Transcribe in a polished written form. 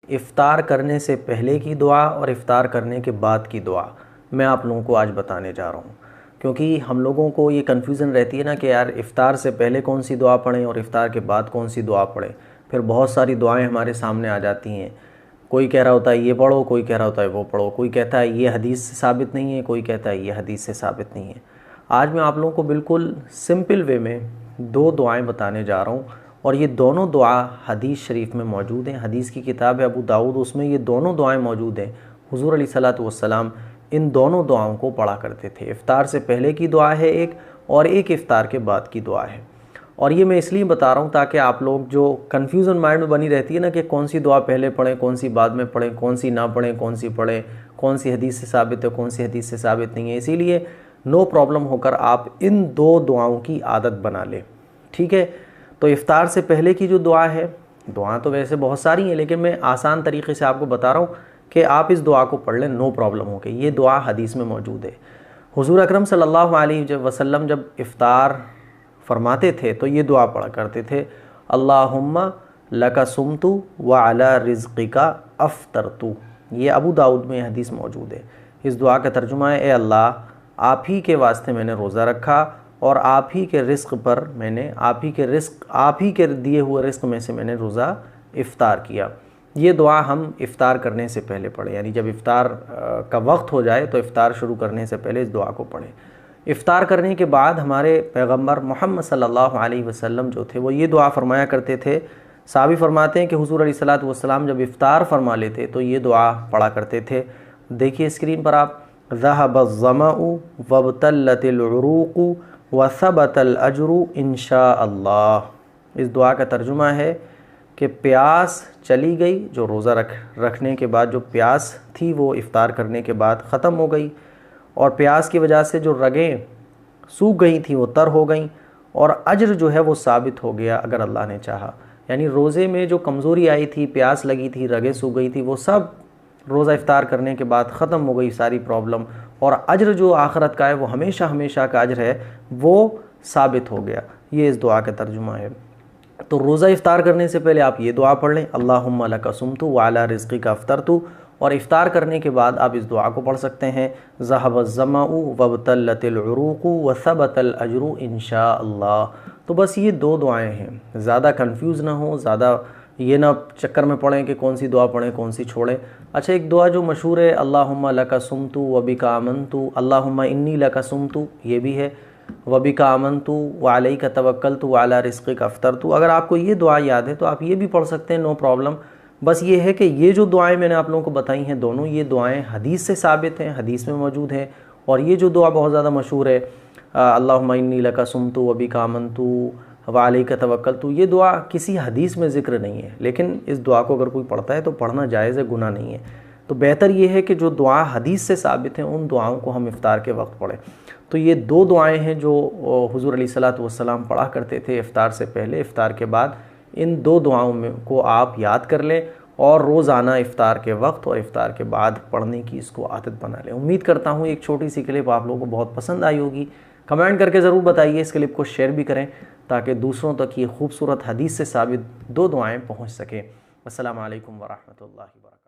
इफ़्तार करने से पहले की दुआ और इफ़्तार करने के बाद की दुआ मैं आप लोगों को आज बताने जा रहा हूँ। क्योंकि हम लोगों को ये कन्फ्यूज़न रहती है ना कि यार इफ़्तार से पहले कौन सी दुआ पढ़ें और इफ़्तार के बाद कौन सी दुआ पढ़ें। फिर बहुत सारी दुआएं हमारे सामने आ जाती हैं। कोई कह रहा होता है ये पढ़ो, कोई कह रहा होता है वो पढ़ो, कोई कहता है ये हदीस से साबित नहीं है, कोई कहता है ये हदीस से साबित नहीं है। आज मैं आप लोगों को बिल्कुल सिंपल वे में दो दुआएं बताने जा रहा हूँ और ये दोनों दुआ हदीस शरीफ में मौजूद हैं। हदीस की किताब है अबू दाऊद, उसमें ये दोनों दुआएं मौजूद हैं। हुज़ूर अलैहिस्सलातु वस्सलाम इन दोनों दुआओं को पढ़ा करते थे। इफ़्तार से पहले की दुआ है एक, और एक इफ़्तार के बाद की दुआ है। और ये मैं इसलिए बता रहा हूँ ताकि आप लोग जो कन्फ्यूज़न माइंड में बनी रहती है ना कि कौन सी दुआ पहले पढ़ें, कौन सी बाद में पढ़ें, कौन सी ना पढ़ें, कौन सी पढ़ें, कौन सी हदीस से साबित है, कौन सी हदीस से साबित नहीं है, इसीलिए नो प्रॉब्लम होकर आप इन दो दुआओं की आदत बना लें। ठीक है, तो इफ़्तार से पहले की जो दुआ है, दुआ तो वैसे बहुत सारी हैं लेकिन मैं आसान तरीके से आपको बता रहा हूँ कि आप इस दुआ को पढ़ लें, नो प्रॉब्लम हो के। ये दुआ हदीस में मौजूद है। हुज़ूर अकरम सल्लल्लाहु अलैहि वसल्लम जब इफ़्तार फरमाते थे तो ये दुआ पढ़ा करते थे, अल्लाहुम्मा लका सुमतु व अला रिज़्क़िका अफ़्तरतु। ये अबू दाऊद में हदीस मौजूद है। इस दुआ का तर्जुमा है, ए अल्लाह, आप ही के वास्ते मैंने रोज़ा रखा और आप ही के रिस्क पर मैंने आप ही के दिए हुए रिस्क में से मैंने रोज़ा इफ़्तार किया। ये दुआ हम इफ़्तार करने से पहले पढ़ें, यानी जब इफ़्तार का वक्त हो जाए तो इफ़्तार शुरू करने से पहले इस दुआ को पढ़ें। इफ़्तार करने के बाद हमारे पैगम्बर मोहम्मद सल्लल्लाहु अलैहि वसल्लम जो थे वो ये दुआ फरमाया करते थे। साहबी फरमाते हैं कि हुज़ूर अलैहिस्सलातु वस्सलाम जब इफ़्तार फरमा लेते तो ये दुआ पढ़ा करते थे। देखिए स्क्रीन पर आप, ज़हबज़्ज़मअु वब्तल्लतिल उरूक़ु व सबतल अज्रु इंशाअल्लाह। इस दुआ का तर्जुमा है कि प्यास चली गई, जो रोज़ा रखने के बाद जो प्यास थी वो इफ़्तार करने के बाद ख़त्म हो गई, और प्यास की वजह से जो रगें सूख गई थी वो तर हो गई, और अज्र जो है वो साबित हो गया अगर अल्लाह ने चाहा। यानी रोज़े में जो कमज़ोरी आई थी, प्यास लगी थी, रगें सूख गई थी, वो सब रोज़ा इफ़्तार करने के बाद ख़त्म हो गई सारी प्रॉब्लम, और अज्र जो आखिरत का है वो हमेशा हमेशा का अज्र है वो साबित हो गया। ये इस दुआ का तर्जुमा है। तो रोज़ा इफ़्तार करने से पहले आप ये दुआ पढ़ लें, अल्लाहुम्मा लका सुमतु व अला रिज़्क़िका अफ़्तरतु, और इफ़्तार करने के बाद आप इस दुआ को पढ़ सकते हैं, ज़हबज़्ज़मअु वब्तल्लतिल उरूक़ु व सबतल अज्रु इंशाअल्लाह। तो बस ये दो दुआएं हैं, ज़्यादा कंफ्यूज ना हो, ज़्यादा ये ना चक्कर में पड़ें कि कौन सी दुआ पढ़ें कौन सी छोड़ें। अच्छा, एक दुआ जो मशहूर है, अल्लाहुम्मा लका सुमतु व बिका आमनतु, अल्लाहुम्मा इन्नी लका सुमतु, ये भी है, व बिका आमनतु व अलैका तवक्कलतु व अला रिज़्क़िका अफ़्तरतु। अगर आपको ये दुआ याद है तो आप ये भी पढ़ सकते हैं, नो प्रॉब्लम। बस ये है कि ये जो दुआएं मैंने आप लोगों को बताई हैं, दोनों ये दुआएं हदीस से साबित हैं, हदीस में मौजूद हैं। और ये जो दुआ बहुत ज़्यादा मशहूर है, अल्लाहुम्मा इन्नी लका सुमतु व बिका आमनतु व अलैका तवक्कलतु, ये दुआ किसी हदीस में ज़िक्र नहीं है, लेकिन इस दुआ को अगर कोई पढ़ता है तो पढ़ना जायज़ है, गुनाह नहीं है। तो बेहतर ये है कि जो दुआ हदीस से साबित हैं उन दुआओं को हम इफ़्तार के वक्त पढ़ें। तो ये दो दुआएं हैं जो हुज़ूर अलैहिस्सलातु वस्सलाम पढ़ा करते थे इफ़्तार से पहले, इफ़्तार के बाद। इन दो दुआओं में को आप याद कर लें और रोज़ाना इफ़्तार के वक्त और इफ़्तार के बाद पढ़ने की इसको आदत बना लें। उम्मीद करता हूँ एक छोटी सी क्लिप आप लोगों को बहुत पसंद आई होगी। कमेंट करके ज़रूर बताइए, इस क्लिप को शेयर भी करें ताकि दूसरों तक ये खूबसूरत हदीस से साबित दो दुआएं पहुँच सकें। अस्सलामु अलैकुम व रहमतुल्लाहि व बरकातुहू।